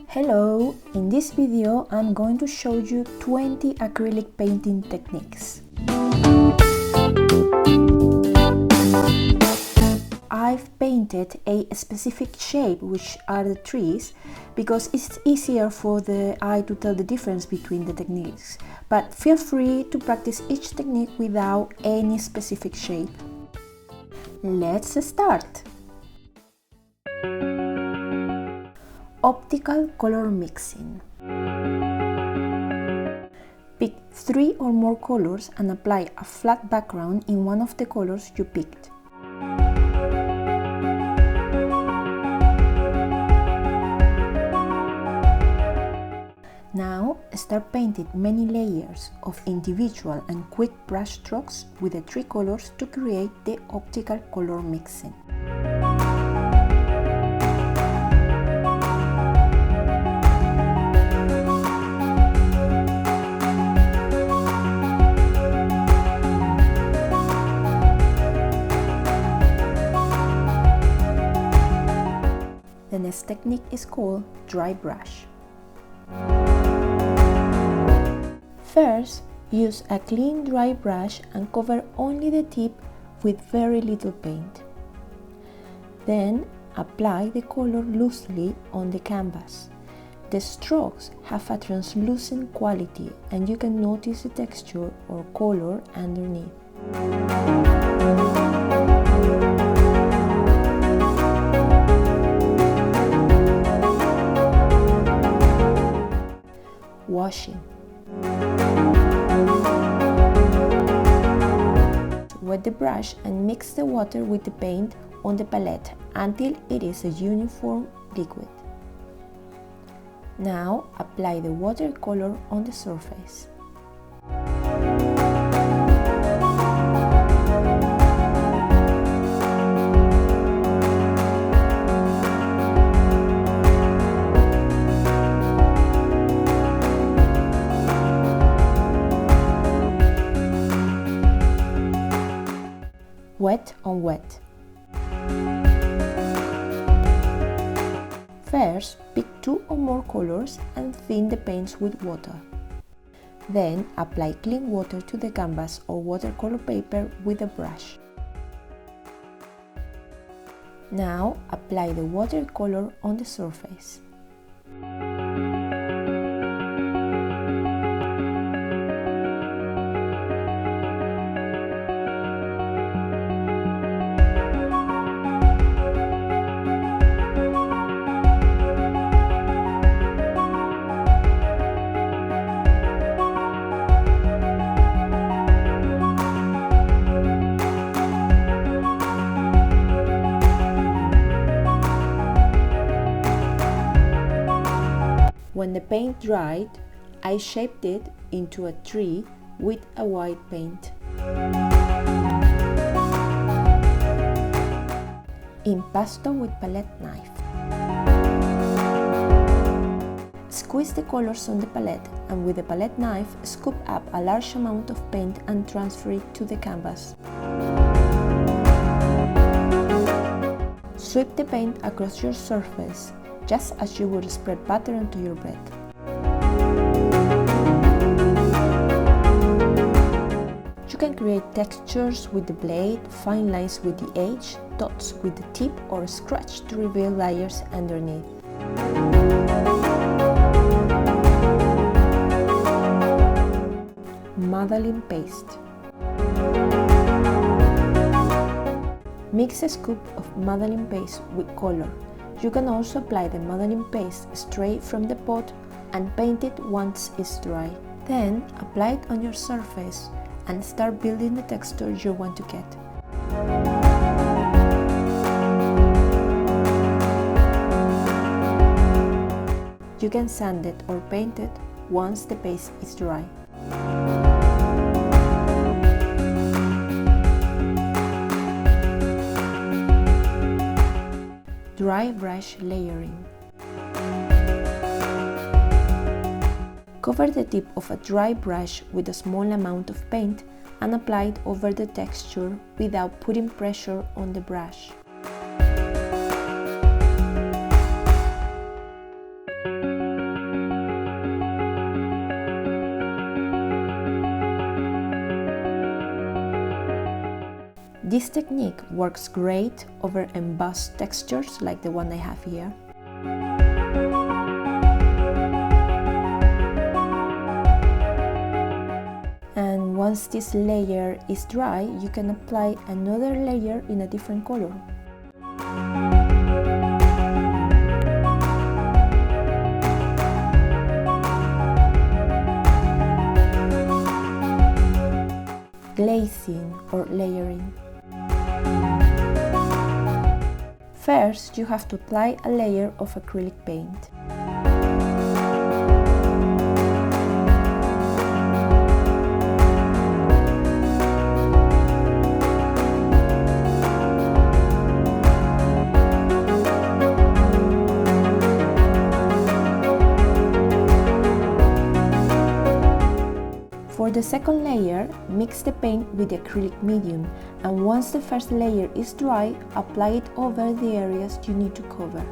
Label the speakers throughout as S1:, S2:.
S1: Hello! In this video I'm going to show you 20 acrylic painting techniques. I've painted a specific shape, which are the trees, because it's easier for the eye to tell the difference between the techniques, but feel free to practice each technique without any specific shape. Let's start! Optical color mixing. Pick 3 or more colors and apply a flat background in one of the colors you picked. Now start painting many layers of individual and quick brush strokes with the 3 colors to create the optical color mixing. The next technique is called dry brush. First, use a clean dry brush and cover only the tip with very little paint. Then, apply the color loosely on the canvas. The strokes have a translucent quality and you can notice the texture or color underneath. Washing. Wet the brush and mix the water with the paint on the palette until it is a uniform liquid. Now apply the watercolor on the surface. Wet on wet. First, pick 2 or more colors and thin the paints with water. Then, apply clean water to the canvas or watercolor paper with a brush. Now, apply the watercolor on the surface. When the paint dried, I shaped it into a tree with a white paint. Impasto with palette knife. Squeeze the colors on the palette and with the palette knife scoop up a large amount of paint and transfer it to the canvas. Sweep the paint across your surface, just as you would spread butter onto your bread. You can create textures with the blade, fine lines with the edge, dots with the tip, or scratch to reveal layers underneath. Modeling paste. Mix a scoop of modeling paste with color. You can also apply the modeling paste straight from the pot and paint it once it's dry. Then apply it on your surface and start building the texture you want to get. You can sand it or paint it once the paste is dry. Dry brush layering. Cover the tip of a dry brush with a small amount of paint and apply it over the texture without putting pressure on the brush. This technique works great over embossed textures like the one I have here. And once this layer is dry, you can apply another layer in a different color. Glazing or layering. First, you have to apply a layer of acrylic paint. For the second layer, mix the paint with the acrylic medium, and once the first layer is dry, apply it over the areas you need to cover.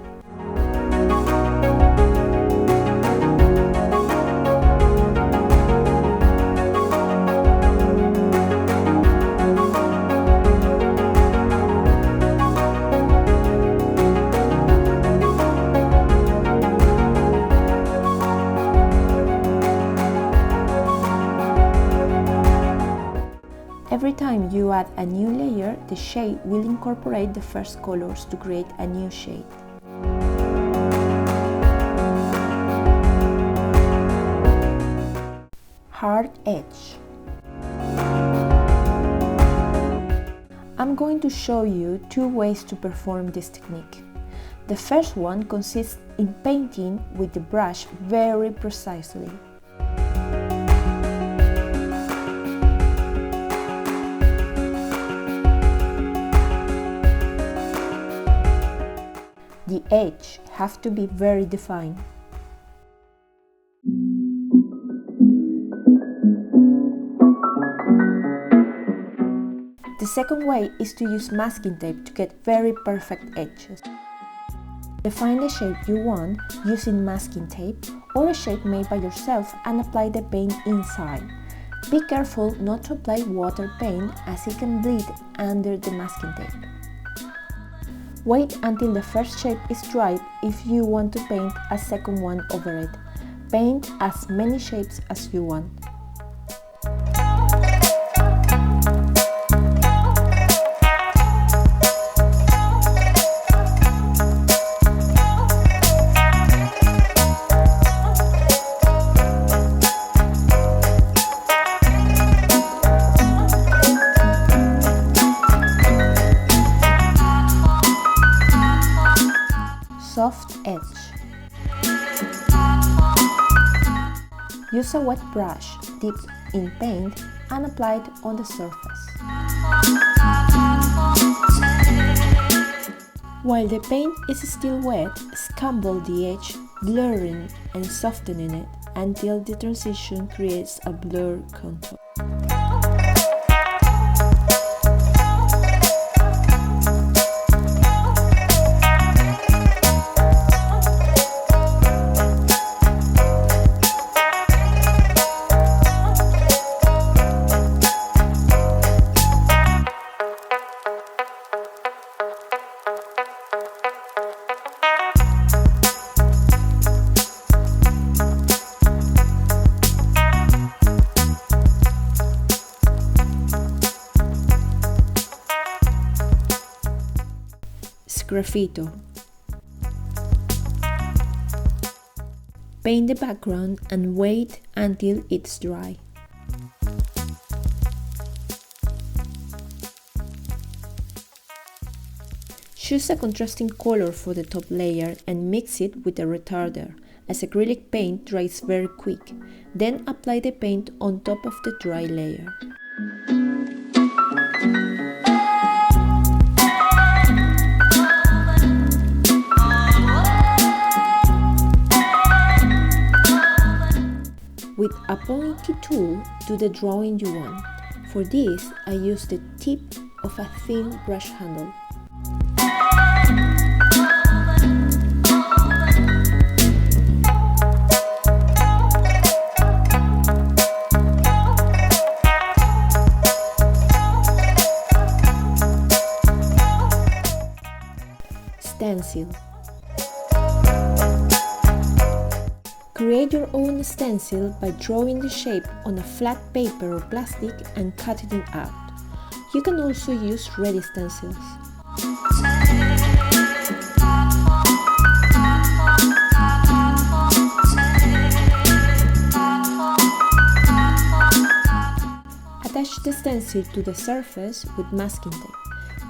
S1: Every time you add a new layer, the shade will incorporate the first colors to create a new shade. Hard edge. I'm going to show you two ways to perform this technique. The first one consists in painting with the brush very precisely. The edge have to be very defined. The second way is to use masking tape to get very perfect edges. Define the shape you want using masking tape or a shape made by yourself and apply the paint inside. Be careful not to apply water paint as it can bleed under the masking tape. Wait until the first shape is dry if you want to paint a second one over it. Paint as many shapes as you want. Soft edge. Use a wet brush dipped in paint and apply it on the surface. While the paint is still wet, scumble the edge, blurring and softening it until the transition creates a blur contour. Graffito. Paint the background and wait until it's dry. Choose a contrasting color for the top layer and mix it with a retarder, as acrylic paint dries very quick. Then apply the paint on top of the dry layer. With a pointy tool, do the drawing you want. For this, I use the tip of a thin brush handle. Stencil. Create your own stencil by drawing the shape on a flat paper or plastic and cutting it out. You can also use ready stencils. Attach the stencil to the surface with masking tape.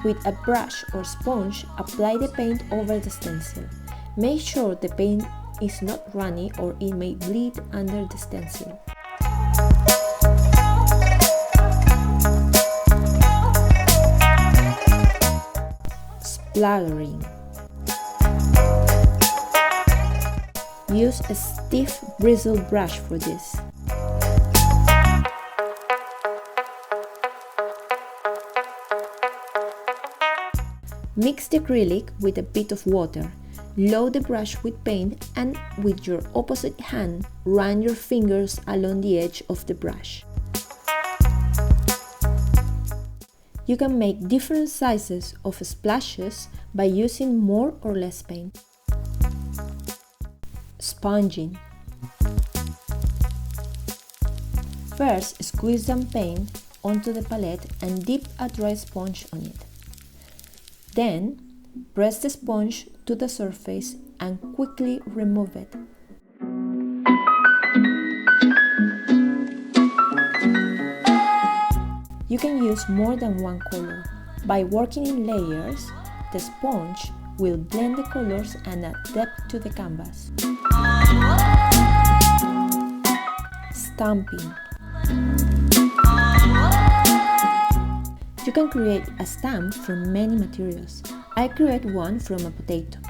S1: With a brush or sponge, apply the paint over the stencil. Make sure the paint is not runny or it may bleed under the stencil. Splattering. Use a stiff bristle brush for this. Mix the acrylic with a bit of water. Load the brush with paint and with your opposite hand, run your fingers along the edge of the brush. You can make different sizes of splashes by using more or less paint. Sponging. First, squeeze some paint onto the palette and dip a dry sponge on it. Then, press the sponge to the surface and quickly remove it. You can use more than one color. By working in layers, the sponge will blend the colors and add depth to the canvas. Stamping. You can create a stamp from many materials. I create one from a potato.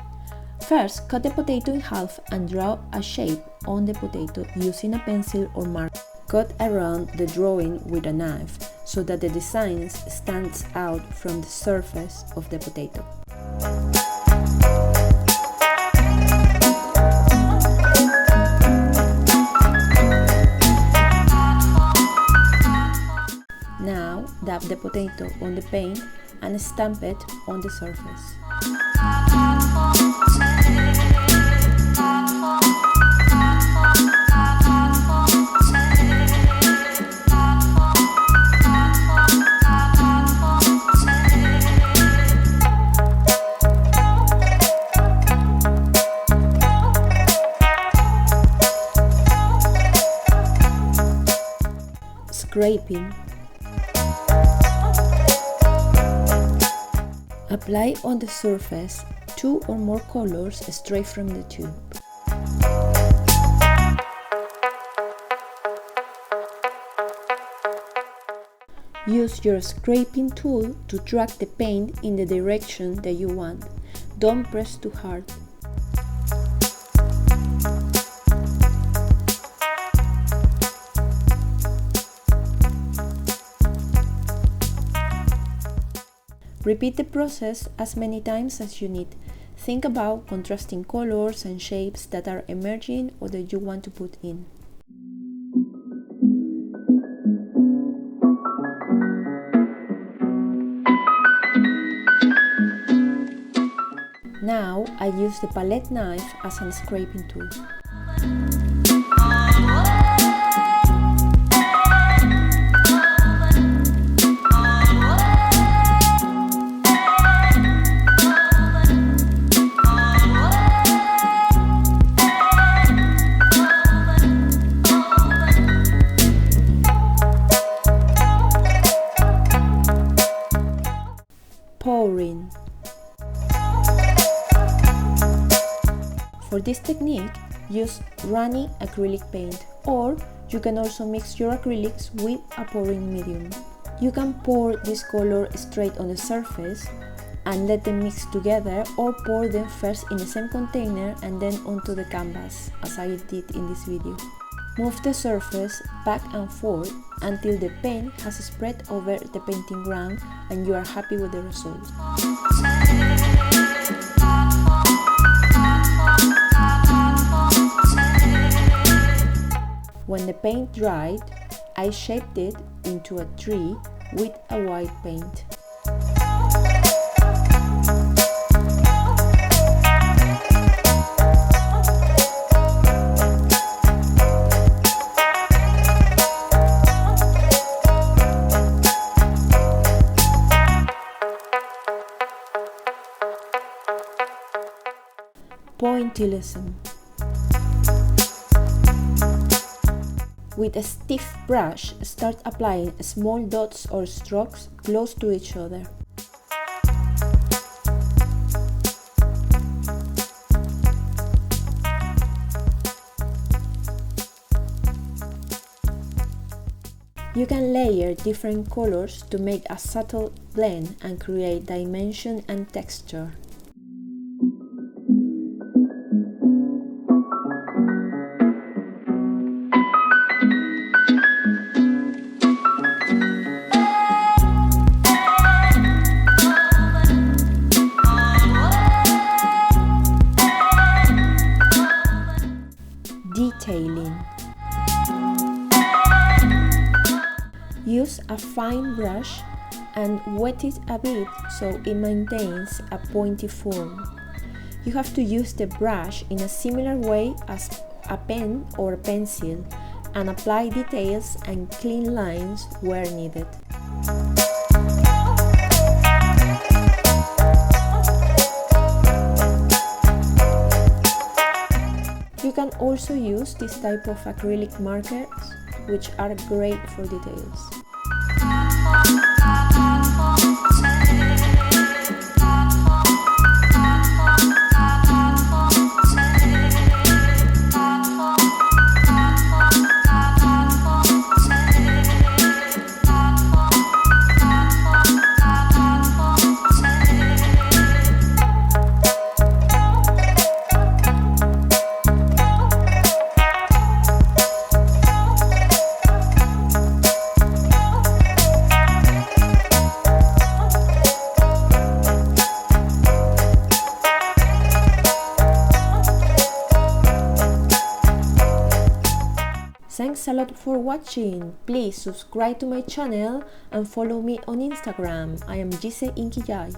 S1: First, cut the potato in half and draw a shape on the potato using a pencil or marker. Cut around the drawing with a knife so that the design stands out from the surface of the potato. Now, dab the potato on the paint and stamp it on the surface. Scraping. Apply on the surface 2 or more colors straight from the tube. Use your scraping tool to drag the paint in the direction that you want. Don't press too hard. Repeat the process as many times as you need. Think about contrasting colors and shapes that are emerging or that you want to put in. Now I use the palette knife as a scraping tool. Pouring. For this technique, use runny acrylic paint, or you can also mix your acrylics with a pouring medium. You can pour this color straight on the surface and let them mix together, or pour them first in the same container and then onto the canvas, as I did in this video. Move the surface back and forth until the paint has spread over the painting ground and you are happy with the result. When the paint dried, I shaped it into a tree with a white paint. pointillism. With a stiff brush, start applying small dots or strokes close to each other. You can layer different colors to make a subtle blend and create dimension and texture. Detailing. Use a fine brush and wet it a bit so it maintains a pointy form. You have to use the brush in a similar way as a pen or pencil and apply details and clean lines where needed. You can also use this type of acrylic markers, which are great for details. Thanks a lot for watching. Please subscribe to my channel and follow me on Instagram. I am Gise Inkijai.